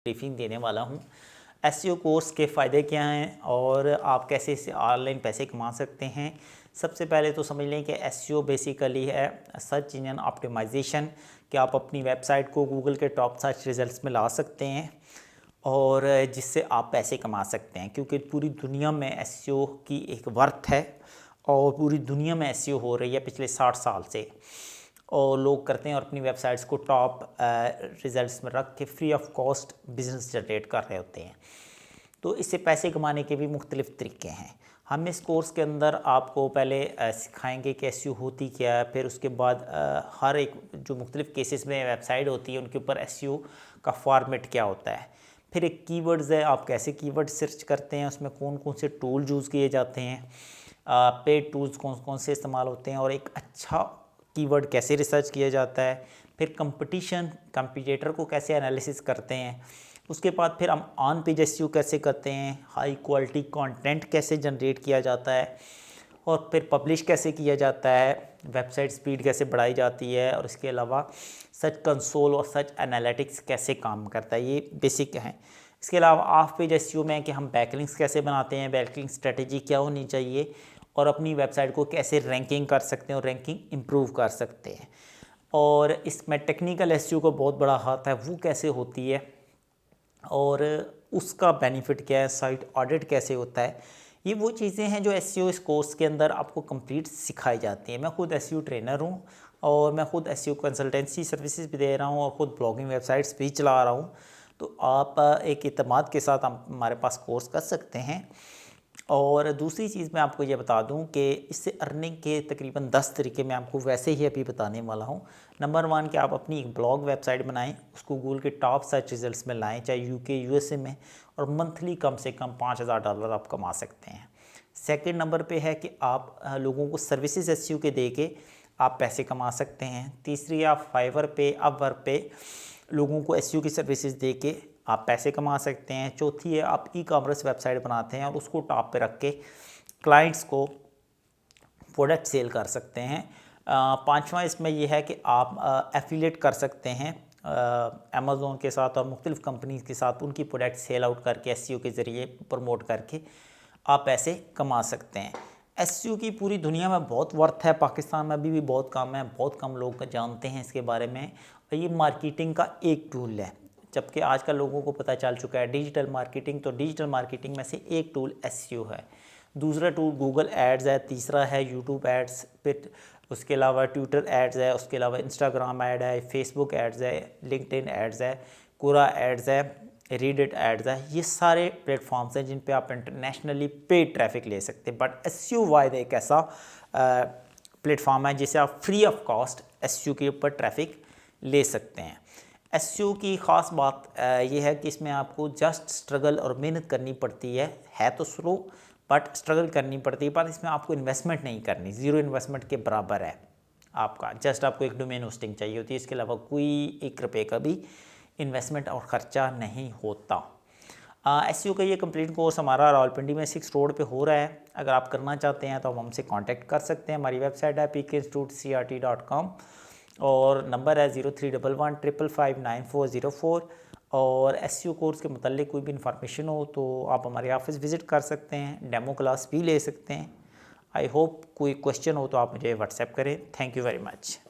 Briefing देने वाला हूँ। एसईओ कोर्स के फ़ायदे क्या हैं और आप कैसे इससे ऑनलाइन पैसे कमा सकते हैं। सबसे पहले तो समझ लें कि एसईओ बेसिकली है सर्च इंजन ऑप्टिमाइजेशन, कि आप अपनी वेबसाइट को गूगल के टॉप सर्च रिजल्ट्स में ला सकते हैं और जिससे आप पैसे कमा सकते हैं, क्योंकि पूरी दुनिया में एसईओ की एक वर्थ है और पूरी दुनिया में एसईओ हो रही है पिछले 60 साल से, और लोग करते हैं और अपनी वेबसाइट्स को टॉप रिजल्ट्स में रख के free of cost business generate कर रहे होते हैं। तो इससे पैसे कमाने के भी मुख्तलिफ तरीके हैं। हम इस कोर्स के अंदर आपको पहले सिखाएंगे कि एसईओ होती क्या है, फिर उसके बाद हर एक जो मुख्तलिफ केसेस में वेबसाइट होती है उनके ऊपर एसईओ का फॉर्मेट क्या होता है, फिर एक कीवर्ड्स है, आप कैसे कीवर्ड सर्च करते हैं, उसमें कौन कौन से टूल यूज़ किए जाते हैं, पेड टूल्स कौन कौन से इस्तेमाल होते हैं, और एक अच्छा कीवर्ड कैसे रिसर्च किया जाता है, फिर कंपटीटर को कैसे एनालिसिस करते हैं, उसके बाद फिर हम ऑन पेज एसईओ कैसे करते हैं, हाई क्वालिटी कंटेंट कैसे जनरेट किया जाता है, और फिर पब्लिश कैसे किया जाता है, वेबसाइट स्पीड कैसे बढ़ाई जाती है, और इसके अलावा सर्च कंसोल और सर्च एनालिटिक्स कैसे काम करता है, ये बेसिक हैं। इसके अलावा ऑफ पेज एसईओ में कि हम बैकलिंक्स कैसे बनाते हैं, बैकलिंक स्ट्रेटजी क्या होनी चाहिए, और अपनी वेबसाइट को कैसे रैंकिंग कर सकते हैं और रैंकिंग इम्प्रूव कर सकते हैं। और इसमें टेक्निकल एसईओ का बहुत बड़ा हाथ है, वो कैसे होती है और उसका बेनिफिट क्या है, साइट ऑडिट कैसे होता है, ये वो चीज़ें हैं जो एसईओ इस कोर्स के अंदर आपको कंप्लीट सिखाई जाती हैं। मैं खुद एसईओ ट्रेनर हूँ और मैं खुद एसईओ कंसल्टेंसी सर्विसेज भी दे रहा हूँ और ख़ुद ब्लॉगिंग वेबसाइट्स भी चला रहा हूँ। तो आप एक इत्मीनान के साथ हमारे पास कोर्स कर सकते हैं। और दूसरी चीज़ मैं आपको ये बता दूं कि इससे अर्निंग के तकरीबन 10 तरीके मैं आपको वैसे ही अभी बताने वाला हूं। नंबर 1 कि आप अपनी एक ब्लॉग वेबसाइट बनाएं, उसको गूगल के टॉप सर्च रिजल्ट्स में लाएं, चाहे यूके यूएसए में, और मंथली कम से कम $5000 आप कमा सकते हैं। सेकंड नंबर पे है कि आप लोगों को सर्विसेज एसईओ के दे के आप पैसे कमा सकते हैं। तीसरी, आप फाइवर पे, अपवर्क पे लोगों को एसईओ की सर्विसेज दे के आप पैसे कमा सकते हैं। चौथी है, आप ई कॉमर्स वेबसाइट बनाते हैं और उसको टॉप पे रख के क्लाइंट्स को प्रोडक्ट सेल कर सकते हैं। पांचवा इसमें यह है कि आप एफिलिएट कर सकते हैं अमेज़ोन के साथ और मुख्तलिफ कंपनीज के साथ, उनकी प्रोडक्ट सेल आउट करके एसईओ के ज़रिए प्रमोट करके आप पैसे कमा सकते हैं। एसईओ की पूरी दुनिया में बहुत वर्थ है, पाकिस्तान में अभी भी बहुत कम है, बहुत कम लोग जानते हैं इसके बारे में, और ये मार्केटिंग का एक टूल है, जबकि आजकल लोगों को पता चल चुका है डिजिटल मार्केटिंग। तो डिजिटल मार्केटिंग में से एक टूल एसईओ है। दूसरा टूल गूगल एड्स है, तीसरा है यूट्यूब एड्स, फिर उसके अलावा ट्विटर एड्स है, उसके अलावा इंस्टाग्राम एड है, फेसबुक एड्स है, लिंक्डइन एड्स है, कोरा एड्स है, रीडिट एड्स है। ये सारे प्लेटफॉर्म्स हैं जिन पे आप इंटरनेशनली पेड ट्रैफिक ले सकते हैं। बट एसईओ वाइड एक ऐसा प्लेटफॉर्म है जिसे आप फ्री ऑफ कॉस्ट एसईओ के ऊपर ट्रैफिक ले सकते हैं। एसईओ की ख़ास बात यह है कि इसमें आपको जस्ट स्ट्रगल और मेहनत करनी पड़ती है तो स्लो, बट स्ट्रगल करनी पड़ती है, पर इसमें आपको इन्वेस्टमेंट नहीं करनी, ज़ीरो इन्वेस्टमेंट के बराबर है आपका। जस्ट आपको एक डोमेन होस्टिंग चाहिए होती है, इसके अलावा कोई 1 रुपये का भी इन्वेस्टमेंट और ख़र्चा नहीं होता। एसईओ का ये कंप्लीट कोर्स हमारा रावलपिंडी में 6 रोड पे हो रहा है। अगर आप करना चाहते हैं तो आप हमसे कांटेक्ट कर सकते हैं। हमारी वेबसाइट है pkinstitutecrt.com और नंबर है 0311559404। और एसईओ कोर्स के मतलब कोई भी इन्फॉर्मेशन हो तो आप हमारे ऑफिस विज़िट कर सकते हैं, डेमो क्लास भी ले सकते हैं। आई होप कोई क्वेश्चन हो तो आप मुझे व्हाट्सएप करें। Thank you very much.